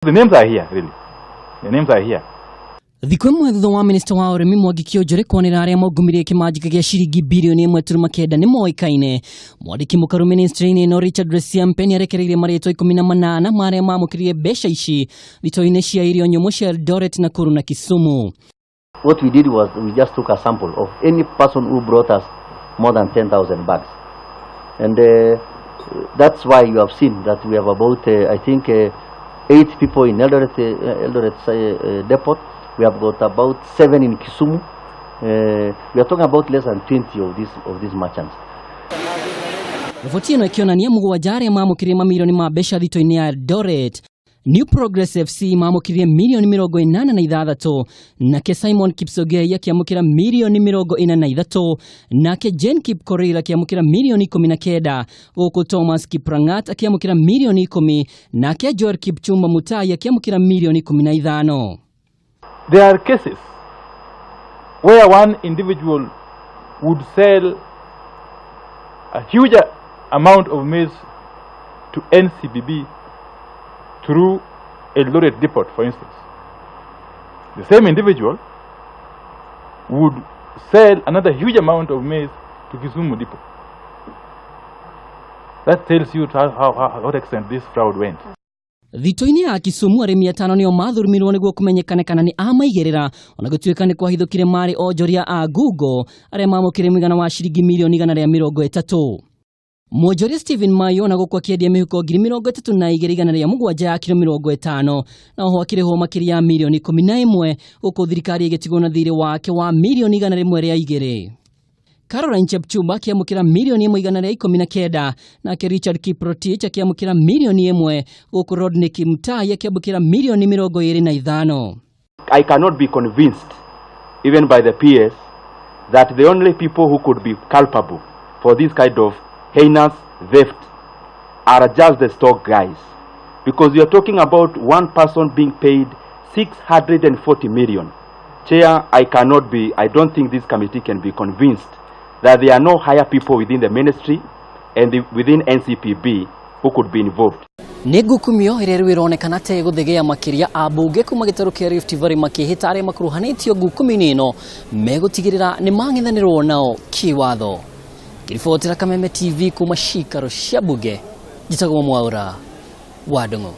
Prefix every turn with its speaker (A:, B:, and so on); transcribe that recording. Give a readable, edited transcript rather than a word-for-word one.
A: The names are here, really. The names are here.
B: Thikũ ĩmwe thutha wa minista wa urimi mwandiki onjoria kuonera aria maungumirie kimanjika gĩa ciringi birioni 1.9 nĩ moĩkaine. Mwandiki mukaru ministry-inĩ ĩno Richard Lesiyampe nĩ arekereirie marĩtwa 18 marĩa mamũkĩrire mbeca ici thito-inĩ cia irio nyumu cia Eldoret, Nakuru na Kisumu.
C: What we did was we just took a sample of any person who brought us more than 10,000 bags. And that's why you have seen that we have about, I think, 8 people in Eldoret depot. We have got about 7 in Kisumu. We are talking about less than 20 of these merchants.
B: Riboti ĩno ĩkĩonania mũgwanja arĩa mamũkĩrire mamirioni ma mbeca thito-inĩ ya Eldoret. New Progress FC mamũkĩrire milioni 86, nake Simon Kipsogei akĩamũkĩra milioni 43, nake Jane Kipkorir akĩamũkĩra milioni 19, gũkũ Thomas Kiprangat akĩamũkĩra milioni 10, nake Joel Kipchumba Mutai akĩamũkĩra milioni 15.
A: There are cases where one individual would sell a huge amount of maize to NCPB through Eldoret depot, for instance. The same individual would sell another huge amount of maize to Kisumu depot. That tells you what extent this fraud went.
B: Thito-inĩ ya Kisumu arĩmi 5 nĩo mathurumirwo nĩguo kumenyekane kana nĩ amaigĩrĩra, ona gũtuĩka nĩ kwahithũkire marĩ onjoria a ngungo arĩa mamũkĩrire mũigana wa ciringi milioni 130. Mwonjoria Stephen Mayo na gũkũ akĩendia mĩhuko 32,700 ya kilo 50, na oho akĩrĩhwo makĩria ya milioni 11 gũkũ thirikari ĩgĩtigwo na thirĩ wake wa milioni 102. Caroline Chepchumba akĩamũkĩra milioni 119, nake Richard Kiprotich akĩamũkĩra milioni 1, gũkũ Rodney Kimtai akĩamũkĩra milioni 25.
D: I cannot be convinced, even by the PS, that the only people who could be culpable for this kind of heinous theft are just the stock guys. Because we are talking about one person being paid 640 million. Chair, I don't think this committee can be convinced that there are no higher people within the ministry and within NCPB who could be involved.
B: Nĩ ngukumio ĩrĩa rĩu ĩronekana ta ĩgũthegea makĩria ambunge kuma gĩtarũ kĩa Rift Valley makĩhĩta arĩa makuruhanĩtio ngukumio-inĩ ĩno megũtigĩrĩra nĩ mang'ethanĩrwo nao kĩwatho. Ngĩribotera Kameme TV kuma cikaro cia mbunge, njĩtagwo Mwaura wa Ndung'u.